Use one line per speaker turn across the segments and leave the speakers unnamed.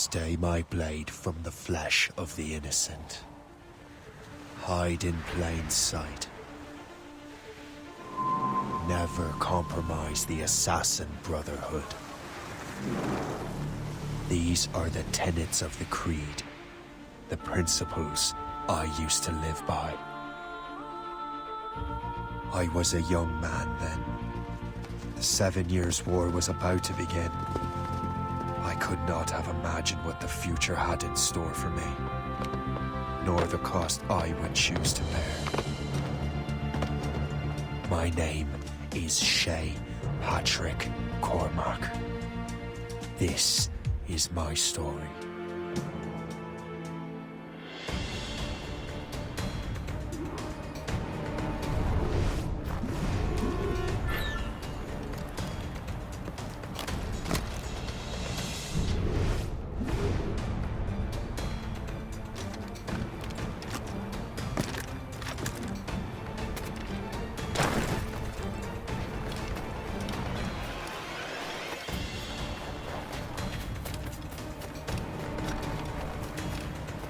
Stay my blade from the flesh of the innocent. Hide in plain sight. Never compromise the Assassin Brotherhood. These are the tenets of the Creed, the principles I used to live by. I was a young man then. The 7 Years' War was about to begin. I could not have imagined what the future had in store for me, nor the cost I would choose to bear. My name is Shay Patrick Cormac. This is my story.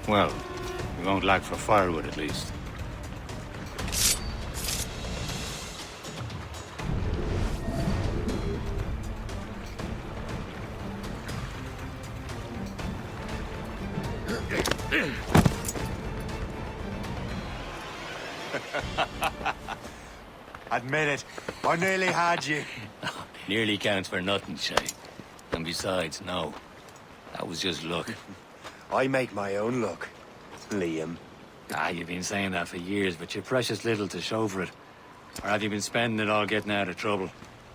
Well, we won't lack for firewood at least.
Admit it, I nearly had you.
Nearly counts for nothing, Shay. And besides, no. That was just luck.
I make my own luck, Liam.
You've been saying that for years, but you're precious little to show for it. Or have you been spending it all getting out of trouble?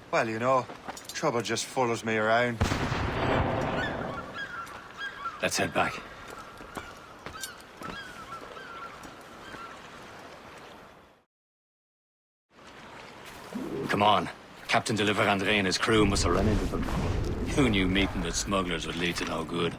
Well, you know, trouble just follows me around.
Let's head back. Come on. Captain de Andre and his crew must have run into them. Who knew meeting with smugglers would lead to no good?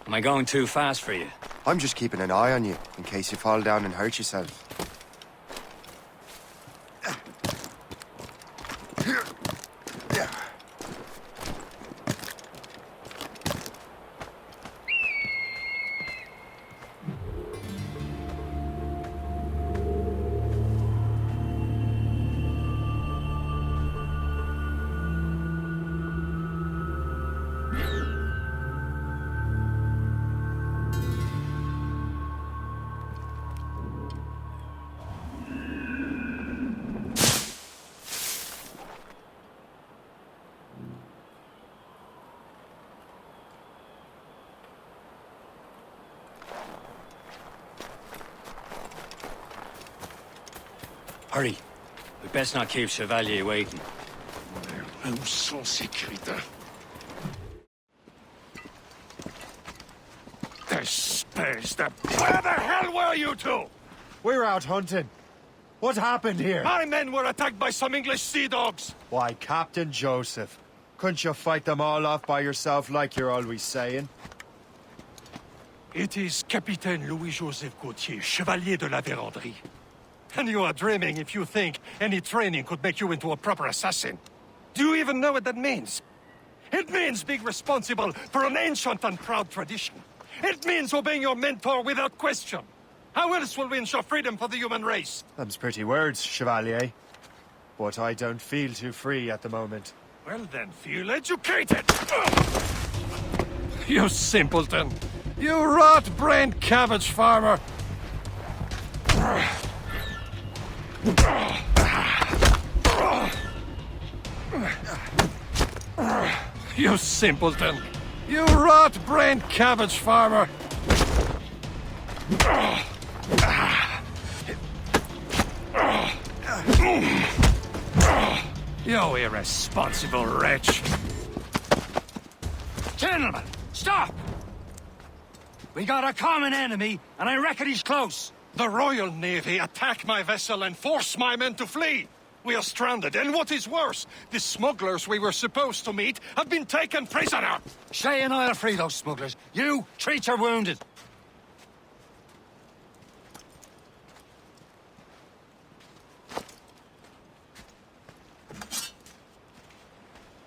Am I going too fast for you?
I'm just keeping an eye on you, in case you fall down and hurt yourself.
Hurry. We best not keep Chevalier waiting.
Où sont ces crétins? Espèce de... Where the hell were you two?
We're out hunting. What happened here?
My men were attacked by some English sea dogs.
Why, Captain Joseph. Couldn't you fight them all off by yourself like you're always saying?
It is Capitaine Louis-Joseph Gauthier, Chevalier de la Vérendrye. And you are dreaming if you think any training could make you into a proper assassin. Do you even know what that means? It means being responsible for an ancient and proud tradition. It means obeying your mentor without question. How else will we ensure freedom for the human race?
Them's pretty words, Chevalier. But I don't feel too free at the moment.
Well then, feel educated! You simpleton! You rot-brained cabbage farmer! You simpleton! You rot-brained cabbage farmer! You irresponsible wretch!
Gentlemen, stop! We got a common enemy, and I reckon he's close.
The Royal Navy attacked my vessel and forced my men to flee! We are stranded, and what is worse, the smugglers we were supposed to meet have been taken prisoner!
Shay and I'll free those smugglers. You, treat your wounded.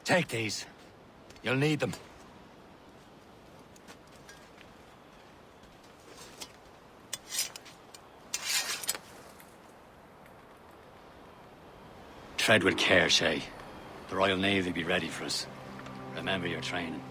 Take these. You'll need them. Tread with care, Shay. The Royal Navy be ready for us. Remember your training.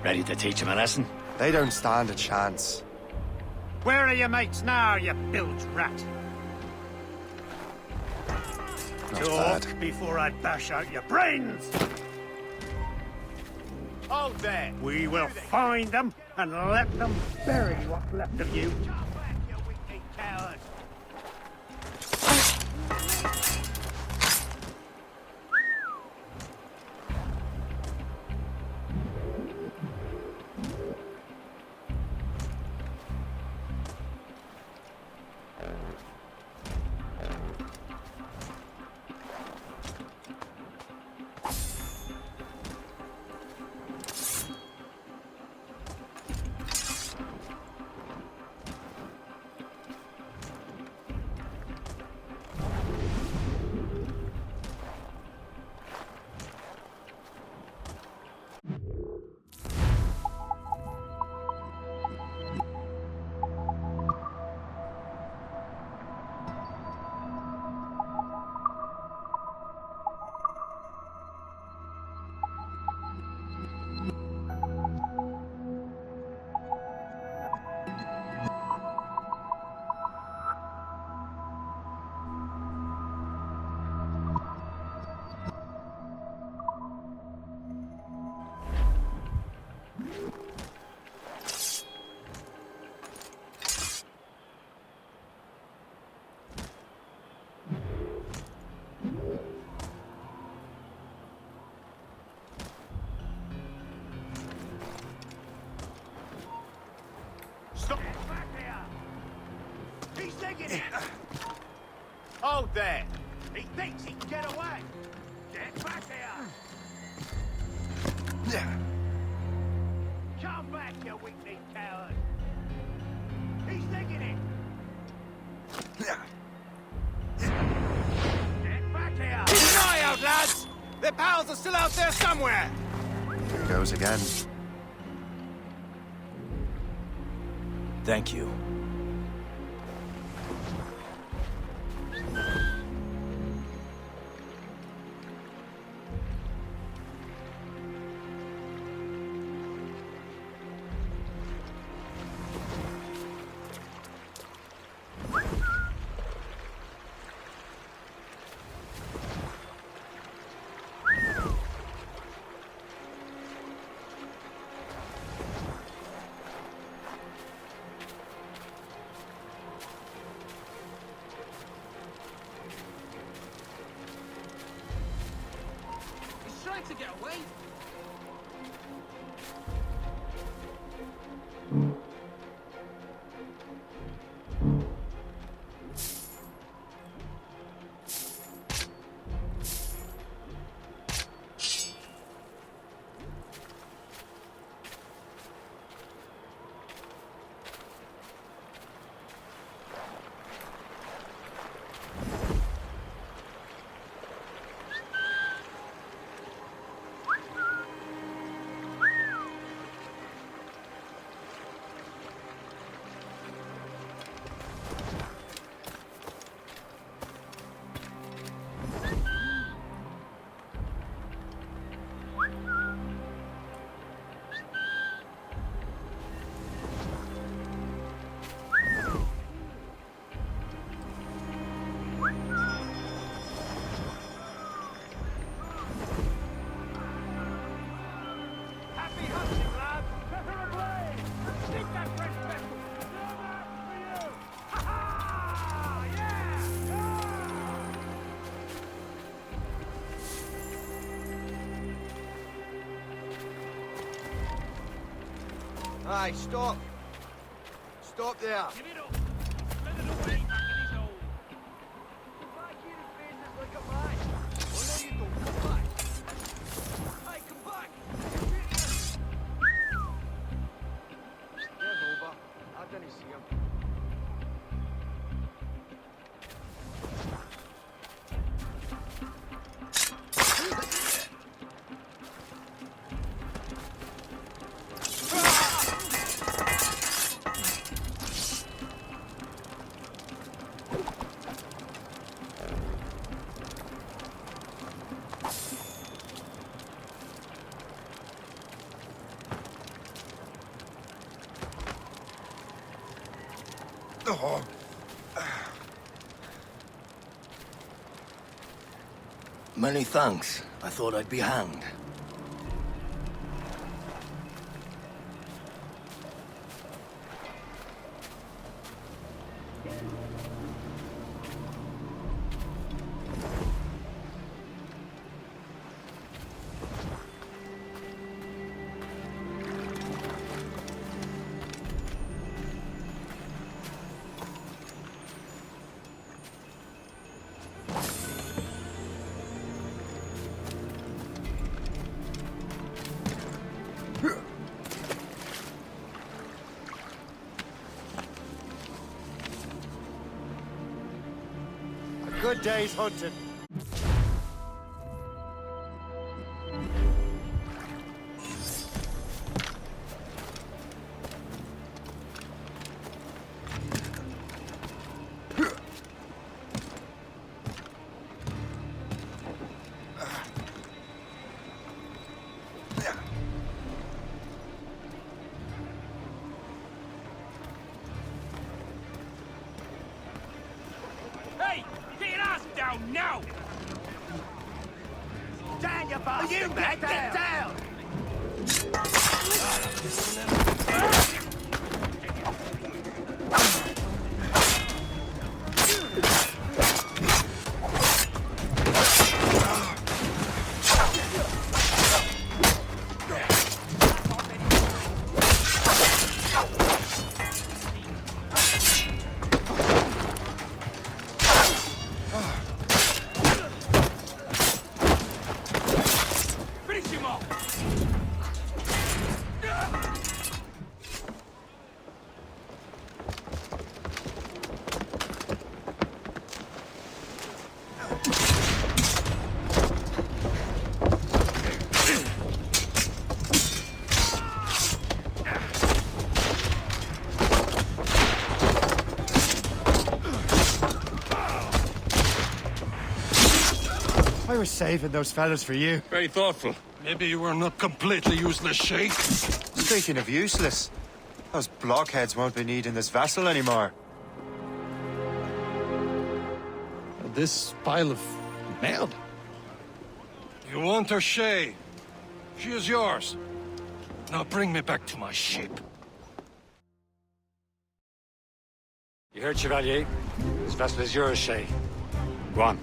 Ready to teach him a lesson?
They don't stand a chance.
Where are your mates now, you bilge rat?
Not
Talk
bad.
before I bash out your brains!
Hold there!
We will find them and let them bury what's left of you.
Come back, you wicked coward! Stop! Get back here! He's taking it! Hold there! He thinks he can get away! Get back here! Come back, you weakling coward! He's taking it! Get back here!
Keep an eye out, lads! Their pals are still out there somewhere!
Here he goes again.
Thank you.
Trying to get away?
Aye, stop. Stop there.
Give it up. Let it away back in his hole.
Back here in business like a man. Oh, no, you don't. Come back. Hey, come back. There's over. I didn't see him.
Oh.
Many thanks. I thought I'd be hanged.
Good day's hunting.
Hey! Get your ass down now!
Down, you bastard!
You get down! Finish him off!
I was saving those fellas for you.
Very thoughtful.
Maybe you were not completely useless, Sheikh.
Speaking of useless, those blockheads won't be needing this vessel anymore.
This pile of merde? You want her, Shay? She is yours. Now bring me back to my ship.
You heard, Chevalier? This vessel is yours, Shay. Go on.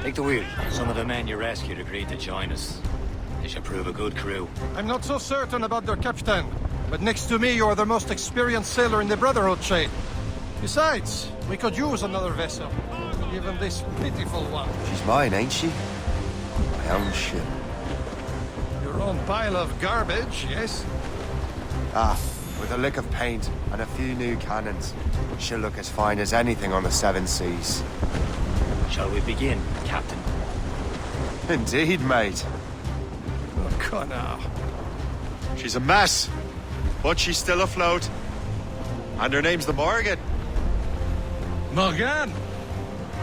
Take the wheel. Some of the men you rescued agreed to join us. They should prove a good crew.
I'm not so certain about their captain, but next to me you are the most experienced sailor in the Brotherhood, Shay. Besides, we could use another vessel. Even this pitiful one.
She's mine, ain't she? My own ship.
Your own pile of garbage, yes?
Ah, with a lick of paint and a few new cannons. She'll look as fine as anything on the seven seas.
Shall we begin, Captain?
Indeed, mate.
Oh, Connor.
She's a mess, but she's still afloat. And her name's the Morgan.
Morgan?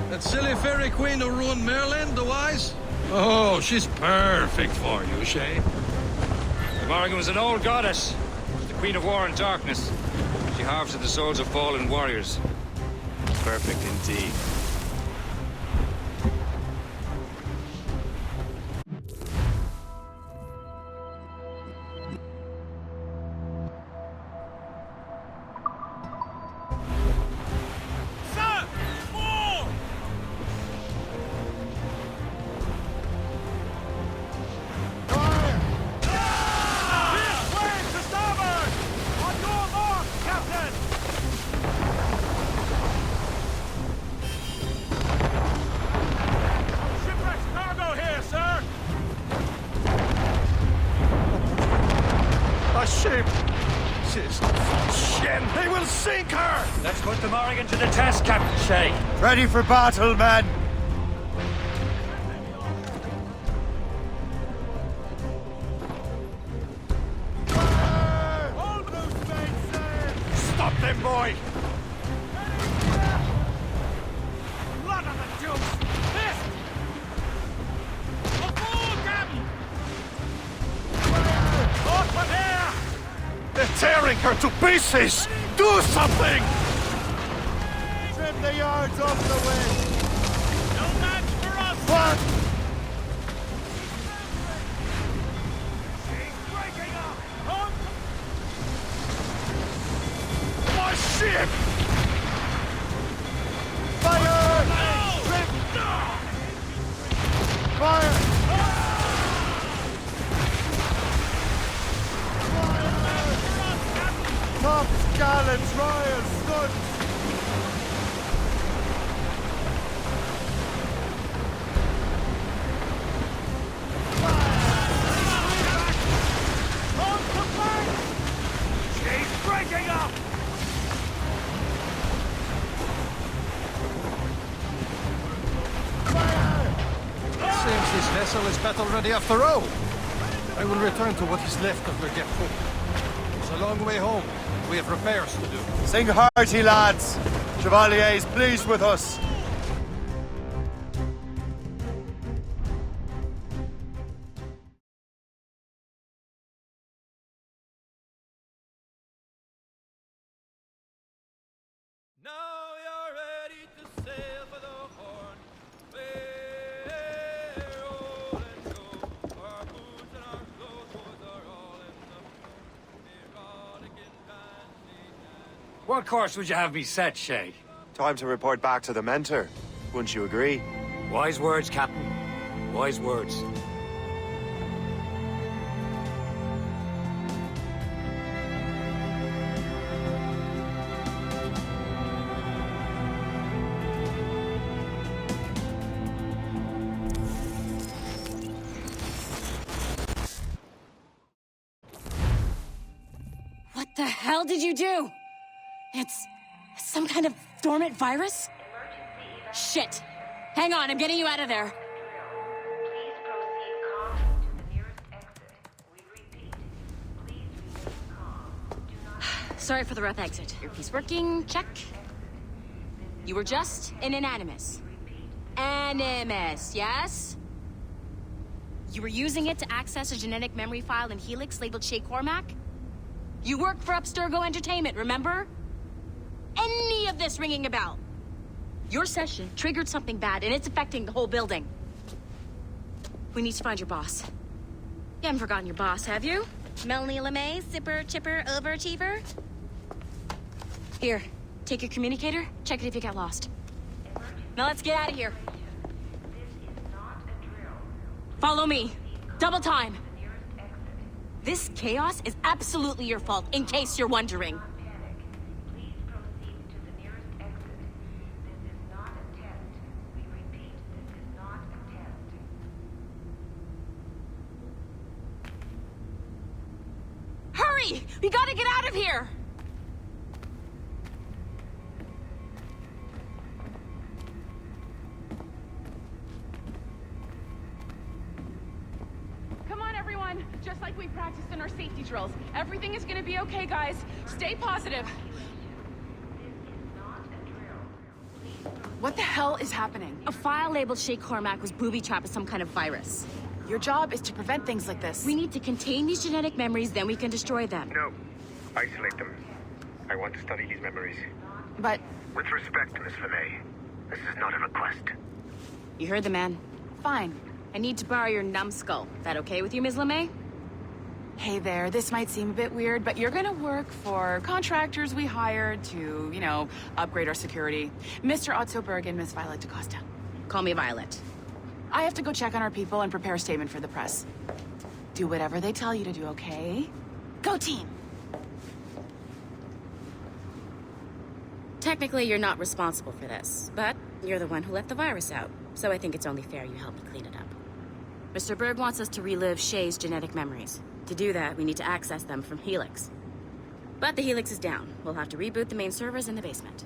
That silly fairy queen who ruined Merlin, the wise? Oh, she's perfect for you, Shay.
The Morgan was an old goddess. The Queen of War and Darkness. She harvested the souls of fallen warriors. Perfect indeed.
Sir! More!
Fire!
Wait, to starboard!
forces. Shen, they will sink her!
Let's put the Morrigan to the test, Captain Shay.
Ready for battle, men!
Stop them, boy! Blood on the dukes! This! Over there! They're tearing her to pieces! Do something!
Trim the yards off the wind!
No match for us!
What?
She's breaking up!
My ship!
Fire! Fire! Top gallants, royal studs!
She's breaking up!
Seems this vessel is battle ready after all. I will return to what is left of the depot. It's a long way home. We have repairs to do.
Sing hearty, lads! Chevalier is pleased with us.
Now you're ready to sail for the Horn. We're old and show. Our boots and our clothes are all in the erotic and
What course would you have me set, Shay?
Time to report back to the mentor. Wouldn't you agree?
Wise words, Captain. Wise words.
What the hell did you do? It's some kind of dormant virus? Shit! Hang on, I'm getting you out of there.
Please proceed calmly to the nearest exit. We repeat, please remain calm. Do not...
Sorry for the rough exit. Earpiece working, check. You were just an animus. Animus, yes? You were using it to access a genetic memory file in Helix labeled Shay Cormac? You work for Abstergo Entertainment, remember? Any of this ringing a bell? Your session triggered something bad, and it's affecting the whole building. We need to find your boss. You haven't forgotten your boss, have you? Melanie LeMay, zipper, chipper, overachiever? Here, take your communicator, check it if you get lost. Now let's get out of here. Follow me. Double time. This chaos is absolutely your fault, in case you're wondering.
Please proceed to the nearest exit. This is not a test. We repeat, this is not a test.
Hurry! We gotta get out of here!
Come on, everyone. Just like we practiced in our safety drills. Everything is gonna be okay, guys. Stay positive. What the hell is happening?
A file labeled Shay Cormac was booby-trapped with some kind of virus.
Your job is to prevent things like this.
We need to contain these genetic memories, then we can destroy them.
No. Isolate them. I want to study these memories.
But...
With respect, Miss LeMay, this is not a request.
You heard the man.
fine.
I need to borrow your numbskull. That okay with you, Ms. LeMay?
Hey there, this might seem a bit weird, but you're gonna work for contractors we hired to, you know, upgrade our security. Mr. Otto Berg and Miss Violet DaCosta.
Call me Violet.
I have to go check on our people and prepare a statement for the press. Do whatever they tell you to do, okay? Go team!
Technically, you're not responsible for this, but you're the one who let the virus out, so I think it's only fair you help me clean it up. Mr. Berg wants us to relive Shay's genetic memories. To do that, we need to access them from Helix. But the Helix is down. We'll have to reboot the main servers in the basement.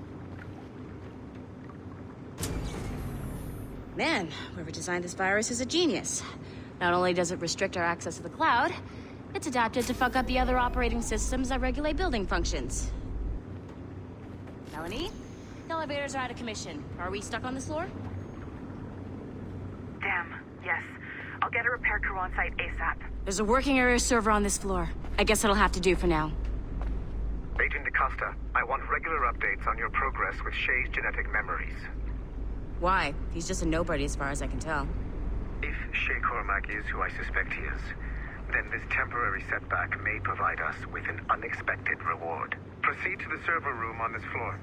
Man, whoever designed this virus is a genius. Not only does it restrict our access to the cloud, it's adapted to fuck up the other operating systems that regulate building functions. Melanie? The elevators are out of commission. Are we stuck on this floor?
Damn, yes. I'll get a repair crew on site ASAP.
There's a working area server on this floor. I guess that'll have to do for now.
Agent DaCosta, I want regular updates on your progress with Shay's genetic memories.
Why? He's just a nobody as far as I can tell.
If Shay Cormac is who I suspect he is, then this temporary setback may provide us with an unexpected reward. Proceed to the server room on this floor.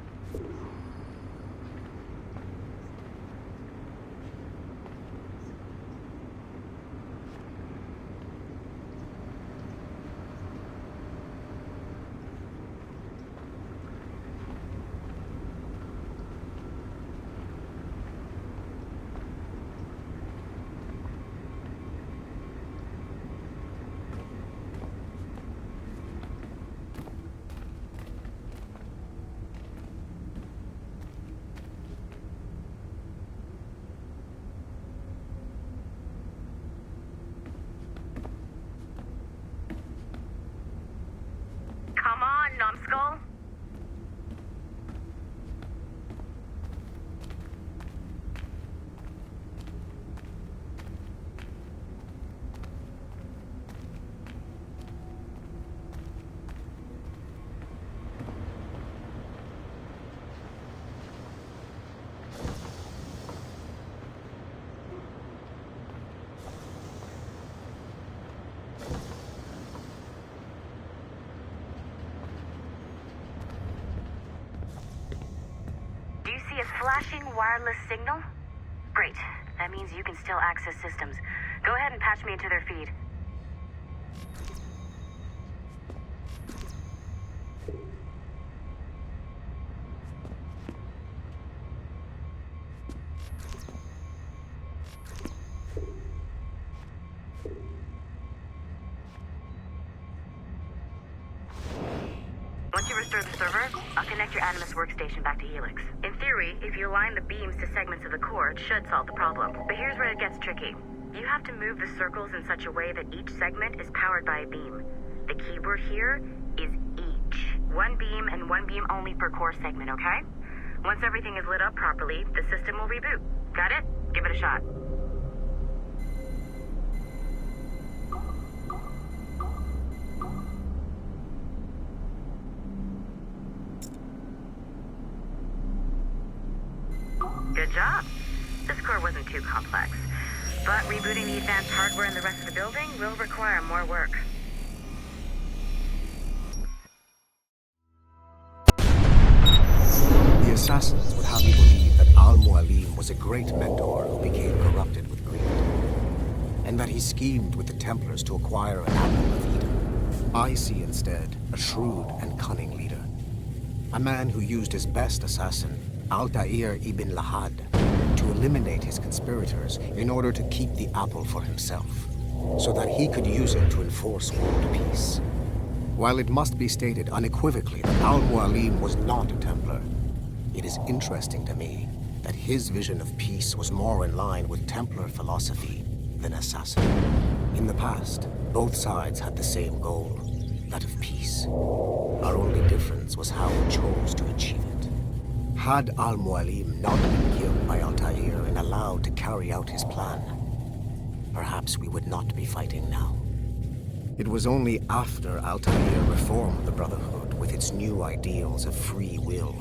Come on, numbskull. Do you see a flashing wireless signal? Great. That means you can still access systems. Go ahead and patch me into their feed. Once you restore the server, I'll connect your Animus workstation back to Helix. In theory, if you align the beams to segments of the core, it should solve the problem. But here's where it gets tricky. You have to move the circles in such a way that each segment is powered by a beam. The keyword here is each. One beam and one beam only per core segment, okay? Once everything is lit up properly, the system will reboot. Got it? Give it a shot. Good job. This core wasn't too complex. But rebooting the advanced hardware in the rest of the building will require more work.
The assassins would have you believe that Al-Mualim was a great mentor who became corrupted with greed, and that he schemed with the Templars to acquire an apple of Eden. I see instead a shrewd and cunning leader, a man who used his best assassin, Altair ibn Lahad, to eliminate his conspirators in order to keep the apple for himself, so that he could use it to enforce world peace. While it must be stated unequivocally that Al-Mualim was not a Templar, it is interesting to me that his vision of peace was more in line with Templar philosophy than assassin. In the past, both sides had the same goal, that of peace. Our only difference was how we chose to achieve it. Had Al-Mualim not been killed by Altair and allowed to carry out his plan, perhaps we would not be fighting now. It was only after Altair reformed the Brotherhood with its new ideals of free will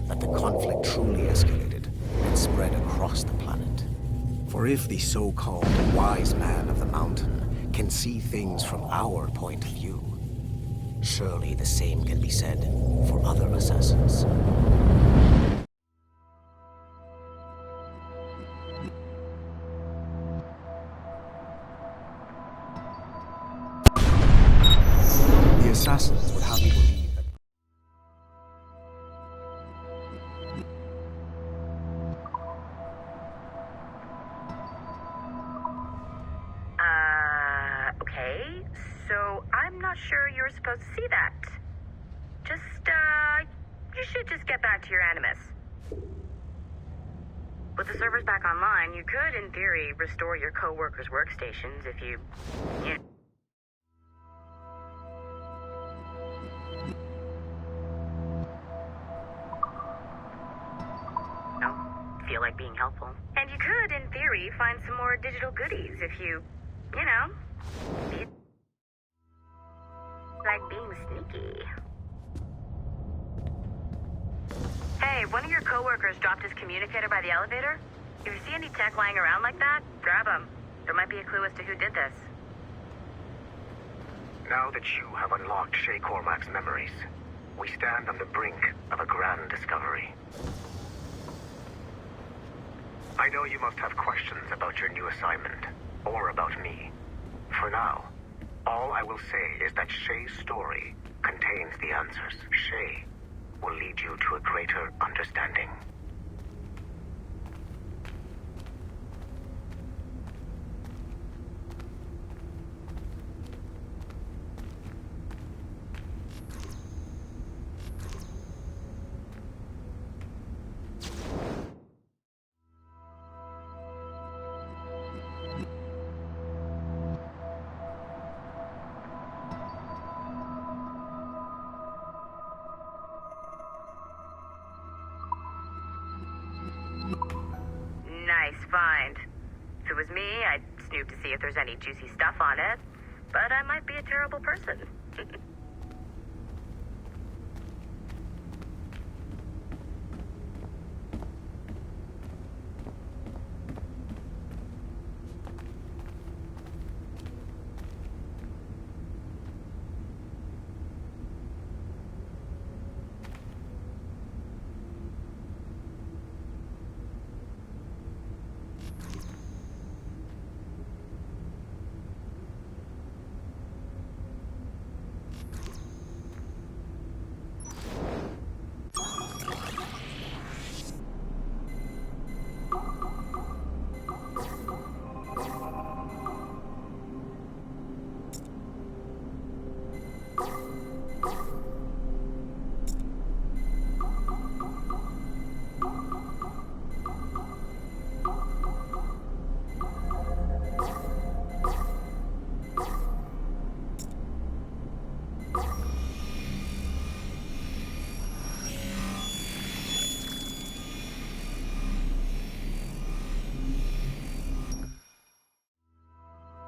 that the conflict truly escalated and spread across the planet. For if the so-called wise man of the mountain can see things from our point of view, surely the same can be said for other assassins. The assassins would have you believe that...
Okay. So I'm not sure you're supposed to see that. you should just get back to your Animus. With the servers back online, you could, in theory, restore your co-workers' workstations if you know, feel like being helpful. And you could, in theory, find some more digital goodies if you know, feel like being sneaky. Hey, one of your coworkers dropped his communicator by the elevator. If you see any tech lying around like that, grab them. There might be a clue as to who did this.
Now that you have unlocked Shay Cormac's memories, we stand on the brink of a grand discovery. I know you must have questions about your new assignment, or about me. For now, all I will say is that Shay's story contains the answers. Shay will lead you to a greater understanding.
Nice find. If it was me, I'd snoop to see if there's any juicy stuff on it. But I might be a terrible person.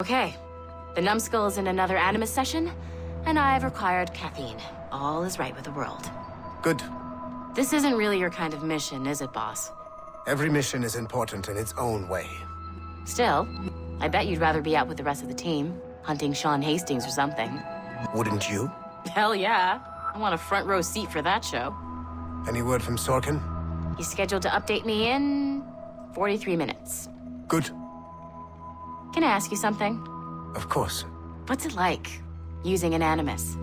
Okay, the numbskull is in another Animus session, and I've required caffeine. All is right with the world.
Good.
This isn't really your kind of mission, is it, boss?
Every mission is important in its own way.
Still, I bet you'd rather be out with the rest of the team, hunting Sean Hastings or something.
Wouldn't you?
Hell yeah. I want a front row seat for that show.
Any word from Sorkin?
He's scheduled to update me in 43 minutes.
Good.
Can I ask you something?
Of course.
What's it like, using an Animus?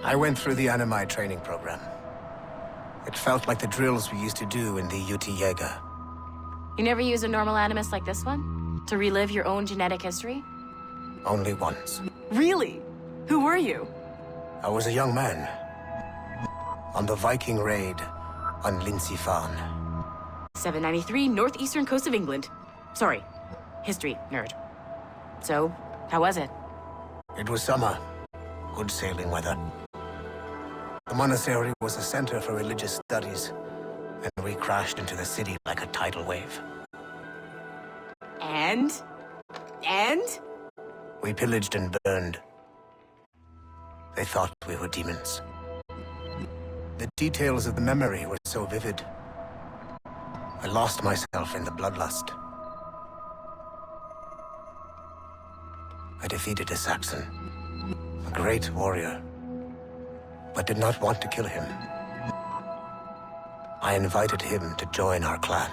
I went through the Animi training program. It felt like the drills we used to do in the UT Jaeger.
You never use a normal Animus like this one? To relive your own genetic history?
Only once.
Really? Who were you?
I was a young man. On the Viking raid on Lindsey Farn.
793, northeastern coast of England. Sorry, history nerd. So, how was it?
It was summer. Good sailing weather. The monastery was a center for religious studies, and we crashed into the city like a tidal wave.
And?
We pillaged and burned. They thought we were demons. The details of the memory were so vivid. I lost myself in the bloodlust. I defeated a Saxon, a great warrior, but did not want to kill him. I invited him to join our clan.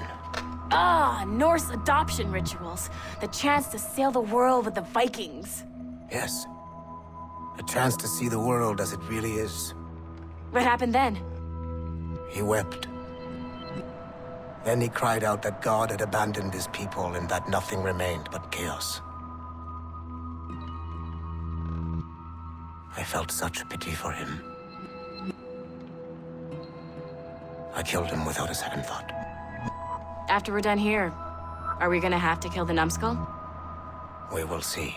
Ah, Norse adoption rituals. The chance to sail the world with the Vikings.
Yes. A chance to see the world as it really is.
What happened then?
He wept. Then he cried out that God had abandoned his people and that nothing remained but chaos. I felt such pity for him. I killed him without a second thought.
After we're done here, are we gonna have to kill the numbskull?
We will see.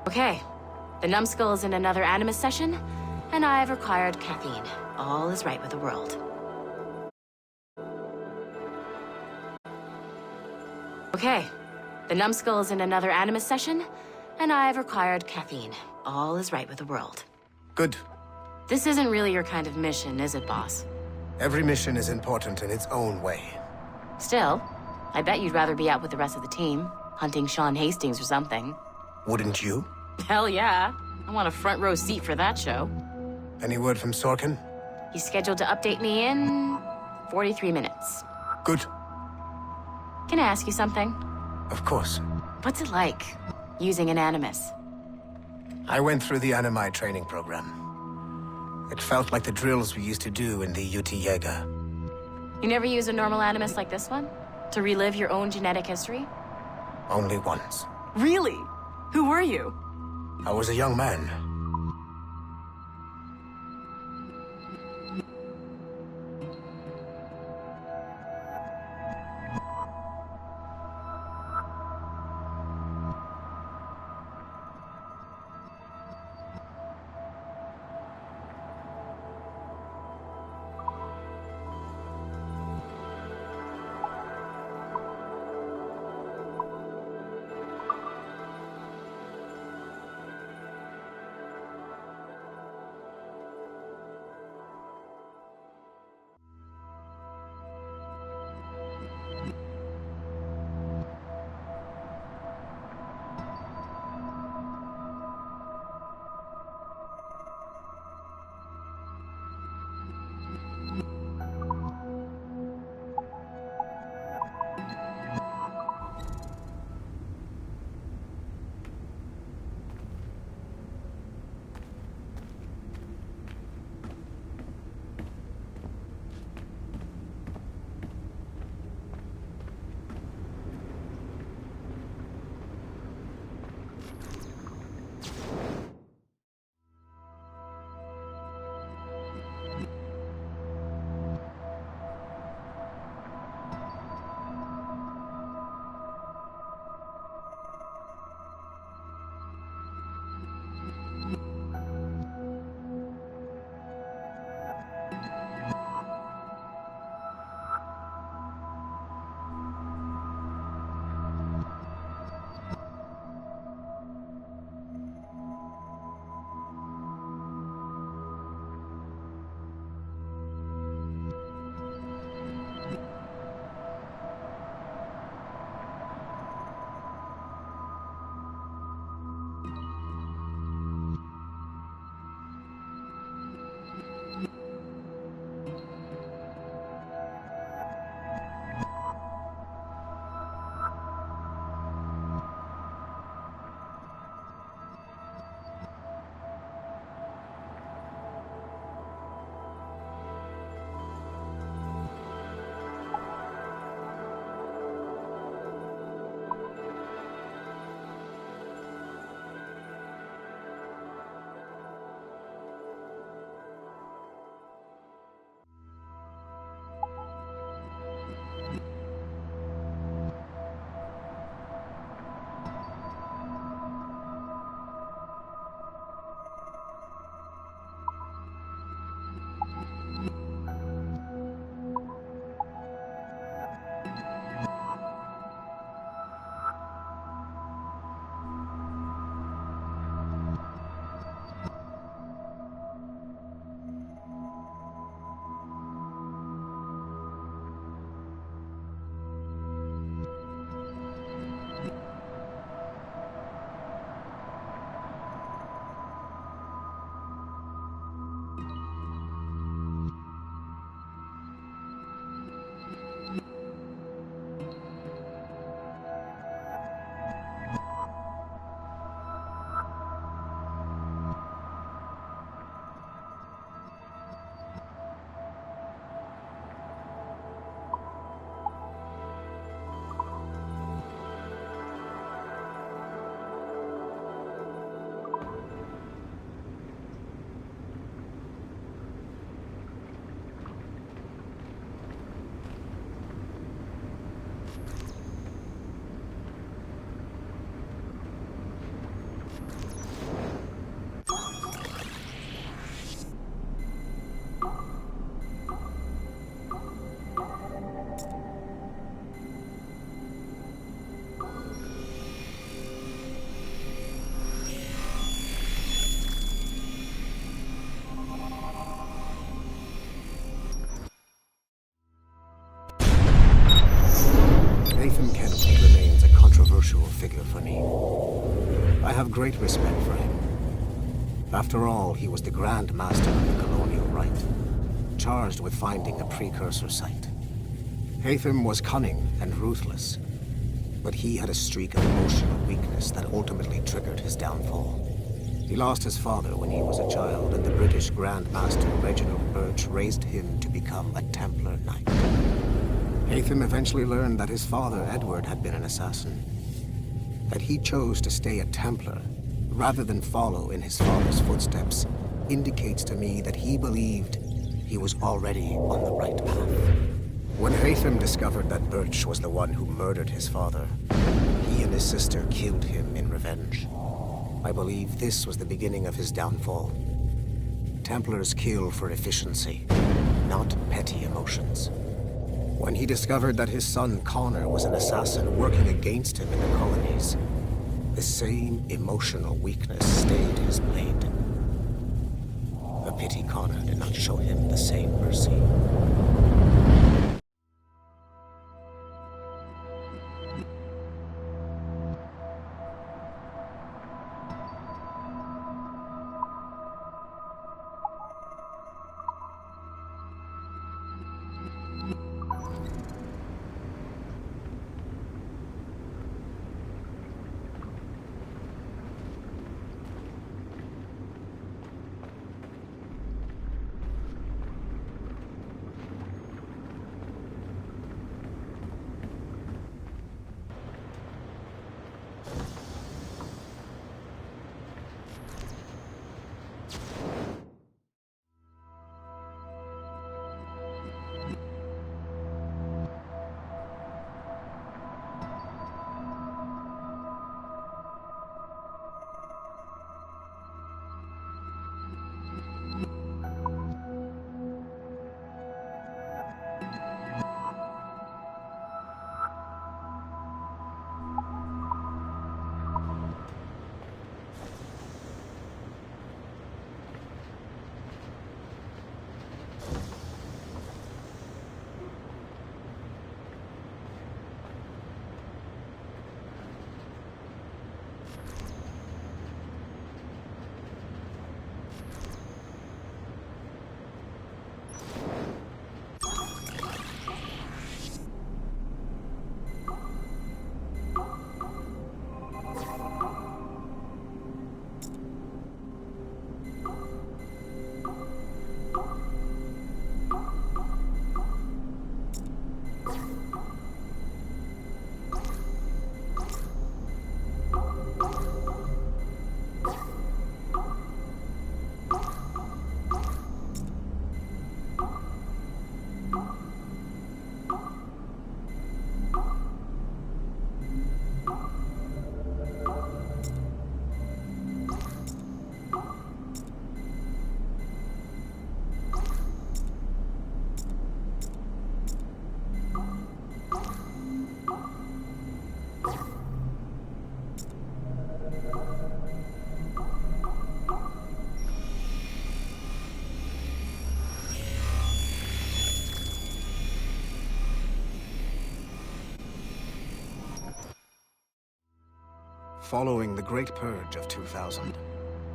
Okay. The numbskull is in another Animus session, and I've required caffeine. All is right with the world. Okay. The numbskull is in another Animus session, and I've required caffeine. All is right with the world.
Good.
This isn't really your kind of mission, is it, boss?
Every mission is important in its own way.
Still, I bet you'd rather be out with the rest of the team, hunting Sean Hastings or something.
Wouldn't you?
Hell yeah. I want a front row seat for that show.
Any word from Sorkin?
He's scheduled to update me in 43 minutes.
Good.
Can I ask you something?
Of course.
What's it like, using an Animus?
I went through the Animi training program. It felt like the drills we used to do in the UT Jaeger.
You never use a normal Animus like this one? To relive your own genetic history?
Only once.
Really? Who were you?
I was a young man. great respect for him. After all, he was the Grand Master of the Colonial Rite, charged with finding a precursor site. Haytham was cunning and ruthless, but he had a streak of emotional weakness that ultimately triggered his downfall. He lost his father when he was a child, and the British Grand Master Reginald Birch raised him to become a Templar Knight. Haytham eventually learned that his father, Edward, had been an assassin. That he chose to stay a Templar, rather than follow in his father's footsteps, indicates to me that he believed he was already on the right path. When Haytham discovered that Birch was the one who murdered his father, he and his sister killed him in revenge. I believe this was the beginning of his downfall. Templars kill for efficiency, not petty emotions. When he discovered that his son Connor was an assassin working against him in the colonies, the same emotional weakness stayed his blade. A pity Connor did not show him the same mercy. Following the Great Purge of 2000,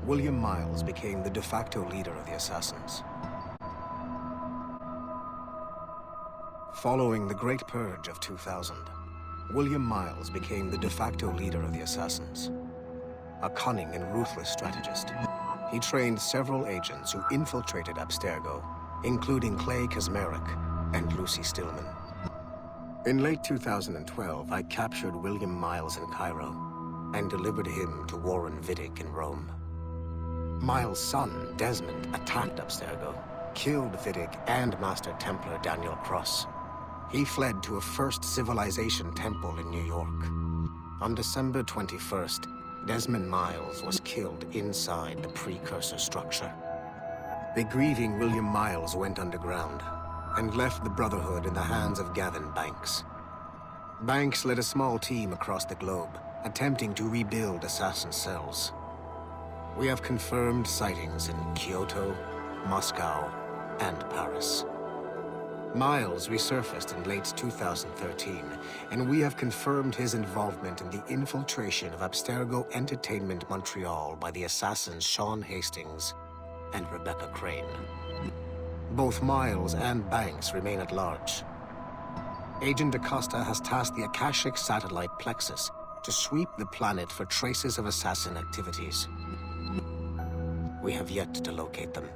William Miles became the de facto leader of the Assassins. Following the Great Purge of 2000, William Miles became the de facto leader of the Assassins. A cunning and ruthless strategist, he trained several agents who infiltrated Abstergo, including Clay Kazmarek and Lucy Stillman. In late 2012, I captured William Miles in Cairo and delivered him to Warren Vidic in Rome. Miles' son, Desmond, attacked Abstergo, killed Vidic and Master Templar Daniel Cross. He fled to a First Civilization temple in New York. On December 21st, Desmond Miles was killed inside the precursor structure. The grieving William Miles went underground and left the Brotherhood in the hands of Gavin Banks. Banks led a small team across the globe, attempting to rebuild assassin cells. We have confirmed sightings in Kyoto, Moscow, and Paris. Miles resurfaced in late 2013, and we have confirmed his involvement in the infiltration of Abstergo Entertainment Montreal by the assassins Sean Hastings and Rebecca Crane. Both Miles and Banks remain at large. Agent DaCosta has tasked the Akashic satellite Plexus to sweep the planet for traces of assassin activities. We have yet to locate them.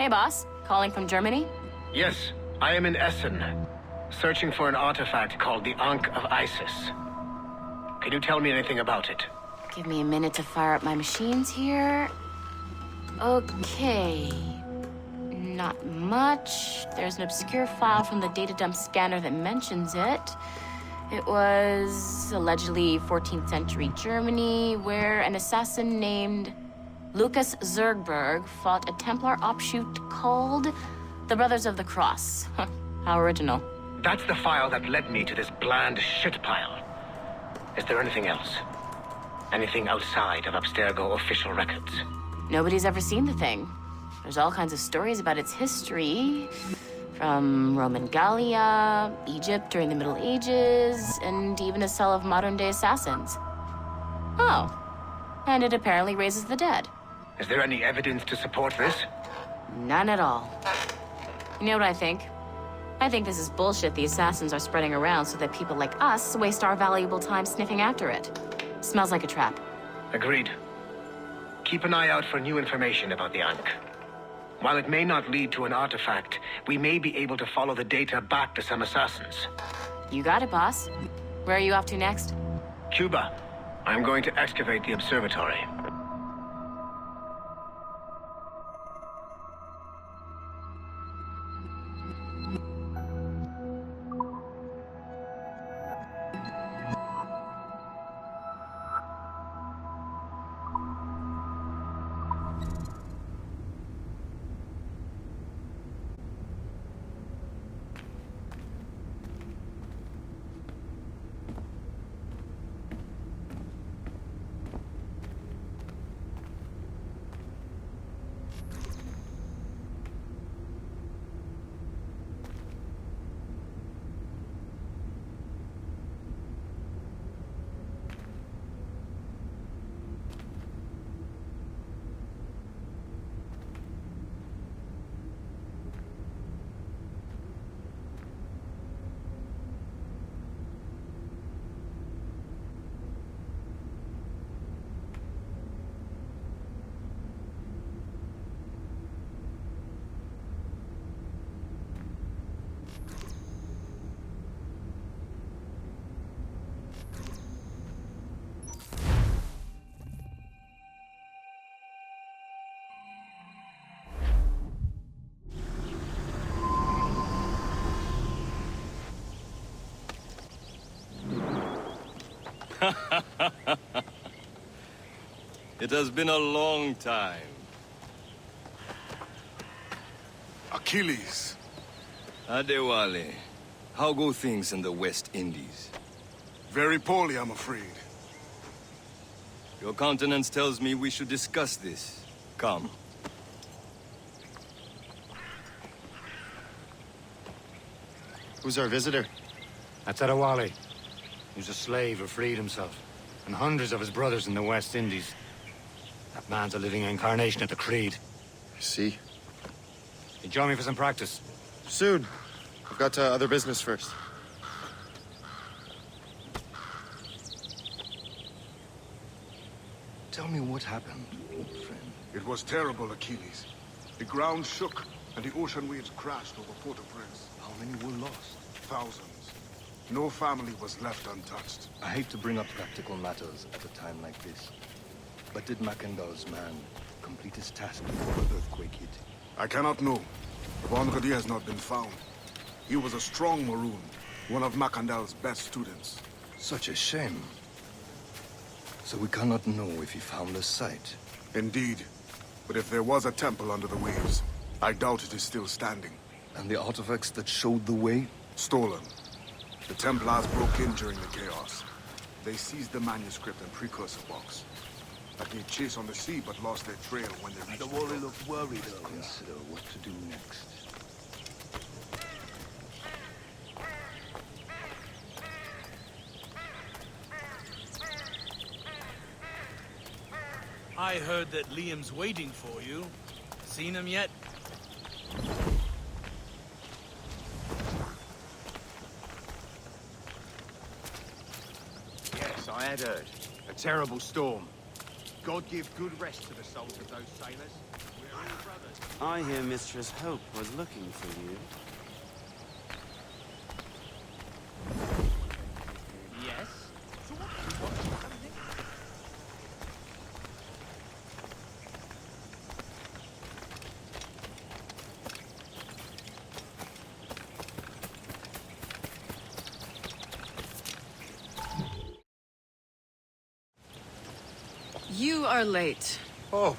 Hey, boss. Calling from Germany?
Yes, I am in Essen, searching for an artifact called the Ankh of Isis. Can you tell me anything about it?
Give me a minute to fire up my machines here. Okay. Not much. There's an obscure file from the data dump scanner that mentions it. It was allegedly 14th century Germany, where an assassin named Lucas Zergberg fought a Templar offshoot called the Brothers of the Cross. How original.
That's the file that led me to this bland shit pile. Is there anything else? Anything outside of Abstergo official records?
Nobody's ever seen the thing. There's all kinds of stories about its history. From Roman Gallia, Egypt during the Middle Ages, and even a cell of modern-day assassins. Oh, and it apparently raises the dead.
Is there any evidence to support this?
None at all. You know what I think? I think this is bullshit the assassins are spreading around so that people like us waste our valuable time sniffing after it. Smells like a trap.
Agreed. Keep an eye out for new information about the Ankh. While it may not lead to an artifact, we may be able to follow the data back to some assassins.
You got it, boss. Where are you off to next?
Cuba. I'm going to excavate the observatory.
It has been a long time.
Achilles.
Adewale, how go things in the West Indies?
Very poorly, I'm afraid.
Your countenance tells me we should discuss this. Come.
Who's our visitor?
That's Adewale. He was a slave who freed himself. And hundreds of his brothers in the West Indies. That man's a living incarnation of the Creed.
I see.
You join me for some practice?
Soon. I've got other business first.
Tell me what happened, old friend.
It was terrible, Achilles. The ground shook, and the ocean waves crashed over Port-au-Prince.
How many were lost?
Thousands. No family was left untouched.
I hate to bring up practical matters at a time like this. But did Macandal's man complete his task before the earthquake hit?
I cannot know. Vendredi has not been found. He was a strong Maroon, one of Macandal's best students.
Such a shame. So we cannot know if he found the site.
Indeed. But if there was a temple under the waves, I doubt it is still standing.
And the artifacts that showed the way?
Stolen. The Templars broke in during the chaos. They seized the manuscript and precursor box. That made chase on the sea, but lost their trail when they reached the
Wally looked worried earlier.
Consider what to do next.
I heard that Liam's waiting for you. Seen him yet?
Yes, I had heard. A terrible storm. God give good rest to the souls of those sailors. We're all brothers.
I hear Mistress Hope was looking for you.
Yes? So what?
You are late.
Oh,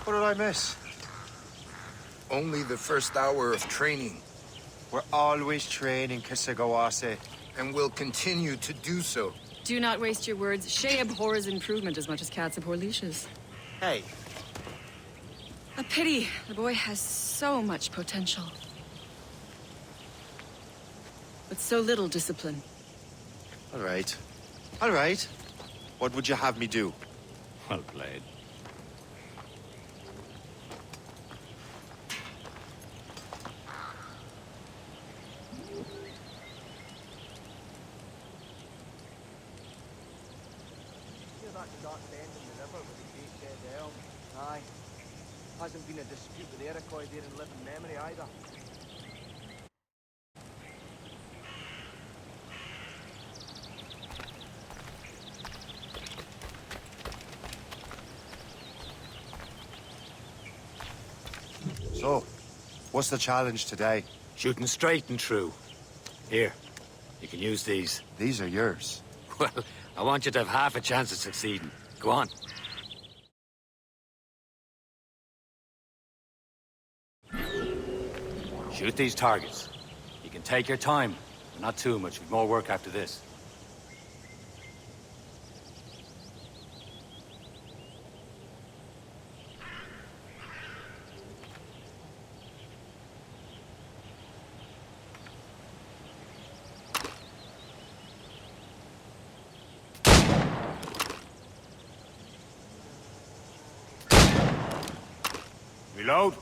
what did I miss?
Only the first hour of training.
We're always training, Kisagawase.
And will continue to do so.
Do not waste your words. Shay abhors improvement as much as cats abhor leashes.
Hey.
A pity. The boy has so much potential. It's so little discipline.
All right. All right. What would you have me do?
Well played.
Hear that dark bend in the river with the great dead elm? Aye. Hasn't been a dispute with the Iroquois there in living memory either.
So, what's the challenge today?
Shooting straight and true. Here, you can use these.
These are yours.
Well, I want you to have half a chance of succeeding. Go on. Shoot these targets. You can take your time, but not too much. We've more work after this. Reload.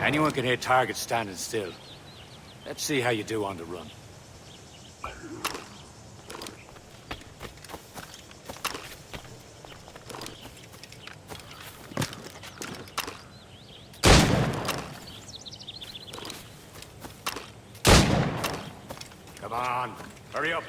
Anyone can hit targets standing still. Let's see how you do on the run. Come on, hurry up.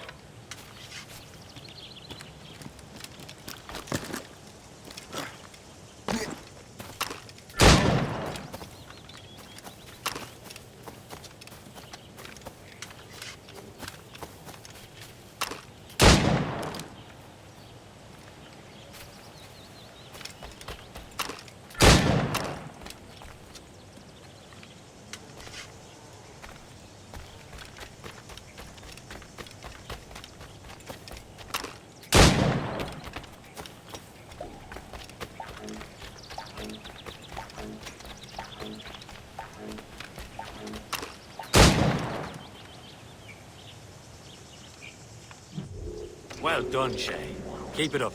Well done, Shay. Keep it up.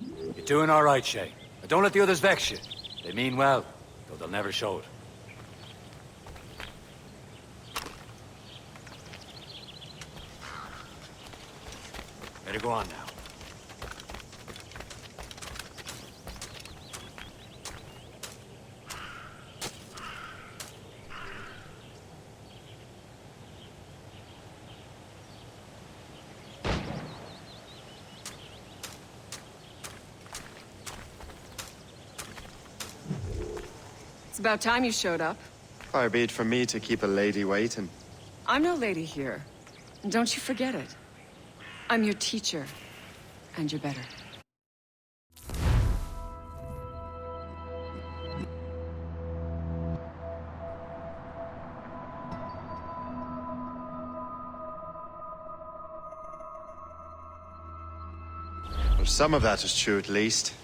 You're doing all right, Shay. But don't let the others vex you. They mean well, though they'll never show it. Better go on now.
It's about time you showed up.
Far be it from me to keep a lady waiting.
I'm no lady here. And don't you forget it. I'm your teacher. And you're better.
Well, some of that is true, at least.